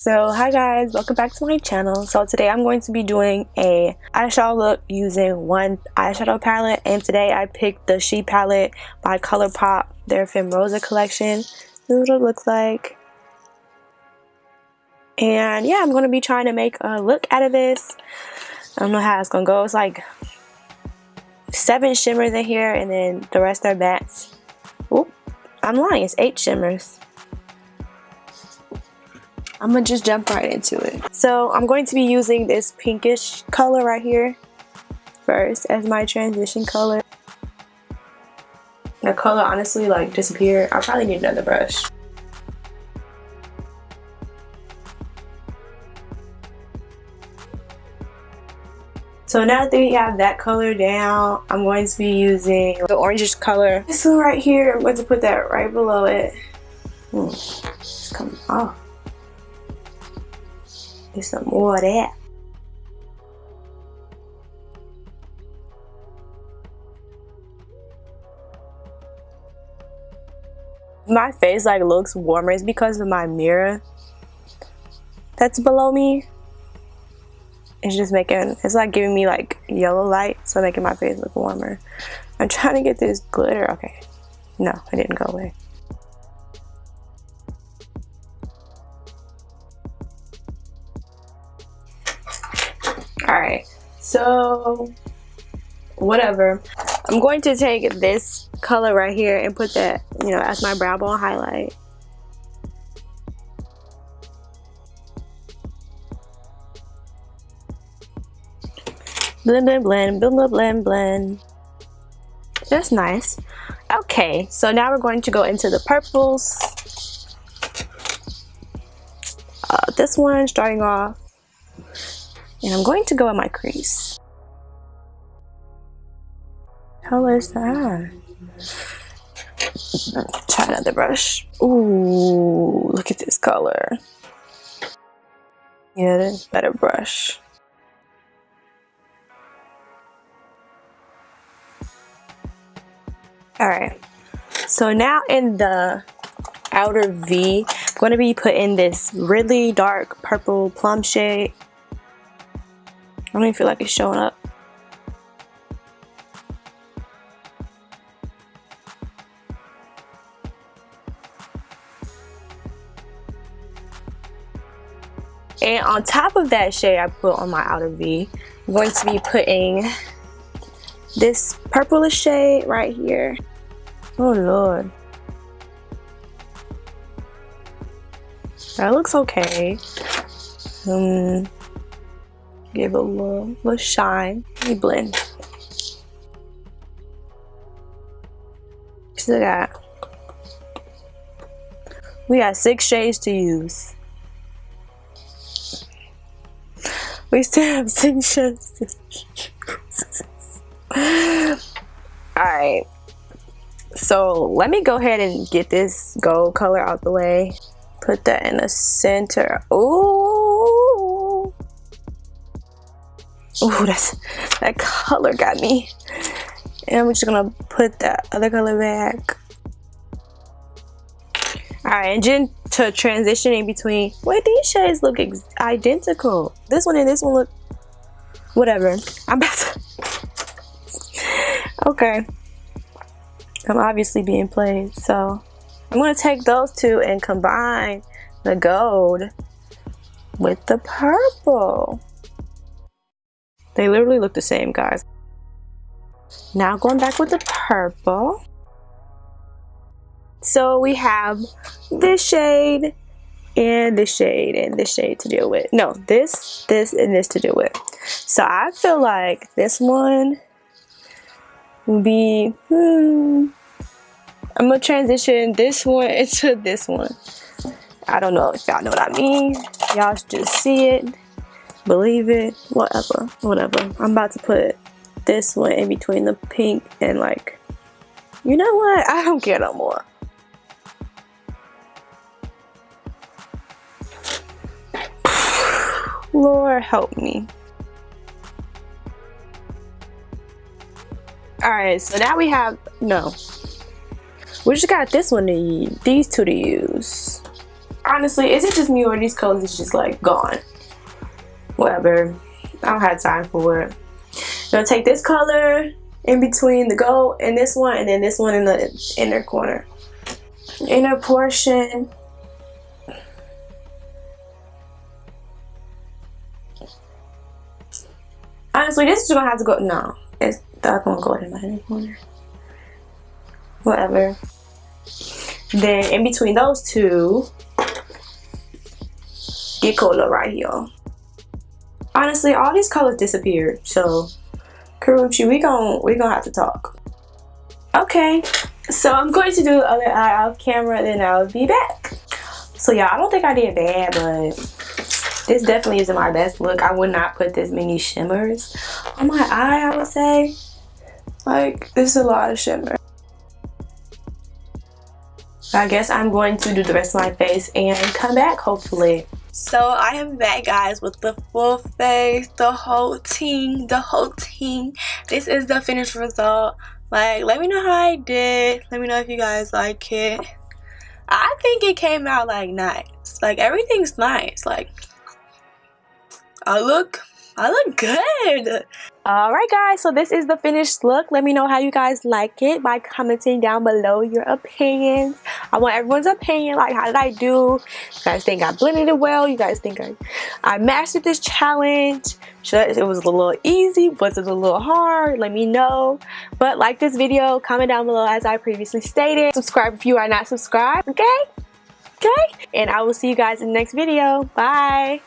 So hi guys, welcome back to my channel. So today I'm going to be doing a eyeshadow look using one eyeshadow palette, and today I picked the She palette by Colourpop, their Femme Rosa collection. This is what it looks like. And yeah, I'm going to be trying to make a look out of this. I don't know how it's going to go. It's like 7 shimmers in here and then the rest are mattes. Oop, I'm lying, it's 8 shimmers. I'm gonna just jump right into it. So I'm going to be using this pinkish color right here first as my transition color. The color honestly like disappeared. I'll probably need another brush. So now that we have that color down, I'm going to be using the orangish color. This one right here, I'm going to put that right below it. It's coming off. Get some more of that. My face like looks warmer. It's because of my mirror that's below me. It's just making, it's like giving me like yellow light, so making my face look warmer. I'm trying to get this glitter. Okay, no, it didn't go away. Alright, so whatever. I'm going to take this color right here and put that, you know, as my brow bone highlight. Blend, blend, blend, blend, blend, blend, blend. That's nice. Okay, so now we're going to go into the purples. This one starting off. And I'm going to go in my crease. How is that? Try another brush. Ooh, look at this color. Yeah, that's a better brush. Alright, so now in the outer V, I'm going to be putting this really dark purple plum shade. I don't even feel like it's showing up. And on top of that shade I put on my outer V, I'm going to be putting this purplish shade right here. Oh Lord. That looks okay. Give it a little shine. Let me blend. Still got, we got 6 shades to use. We still have 6 shades to use. Alright. So let me go ahead and get this gold color out the way. Put that in the center. Ooh. Ooh, that color got me. And I'm just gonna put that other color back. Alright, and then to transition in between. Wait, these shades look identical. This one and this one look whatever. I'm about to okay. I'm obviously being played, so I'm gonna take those two and combine the gold with the purple. They literally look the same, guys. Now going back with the purple. So we have this shade and this shade and this shade to deal with. No, this, and this to deal with. So I feel like this one will be, I'm gonna transition this one into this one. I don't know if y'all know what I mean. Y'all just see it. Believe it, whatever. I'm about to put this one in between the pink and like, you know what? I don't care no more. Lord help me. Alright, so now we have, no. We just got this one to use, these two to use. honestly, is it just me or these colors is just like gone? Whatever. I don't have time for it. I'm gonna take this color in between the gold and this one, and then this one in the inner corner. Inner portion. Honestly, this is gonna have to go. No, it's not gonna go in my inner corner. Whatever. Then in between those two, get color right here. Honestly, all these colors disappeared. So, Karrueche, we gonna have to talk. Okay, so I'm going to do the other eye off camera, then I'll be back. So yeah, I don't think I did bad, but this definitely isn't my best look. I would not put this many shimmers on my eye, I would say. Like, this is a lot of shimmer. I guess I'm going to do the rest of my face and come back, hopefully. So I am back, guys, with the full face, the whole team. This is the finished result. Like, let me know how I did. Let me know if you guys like it. I think it came out like nice. Like, everything's nice. Like, I look good. Alright guys, so this is the finished look. Let me know how you guys like it by commenting down below your opinions. I want everyone's opinion. Like, how did I do? You guys think I blended it well? You guys think I mastered this challenge? It was a little easy? Was it a little hard? Let me know. But like this video, comment down below as I previously stated. Subscribe if you are not subscribed, okay? And I will see you guys in the next video. Bye.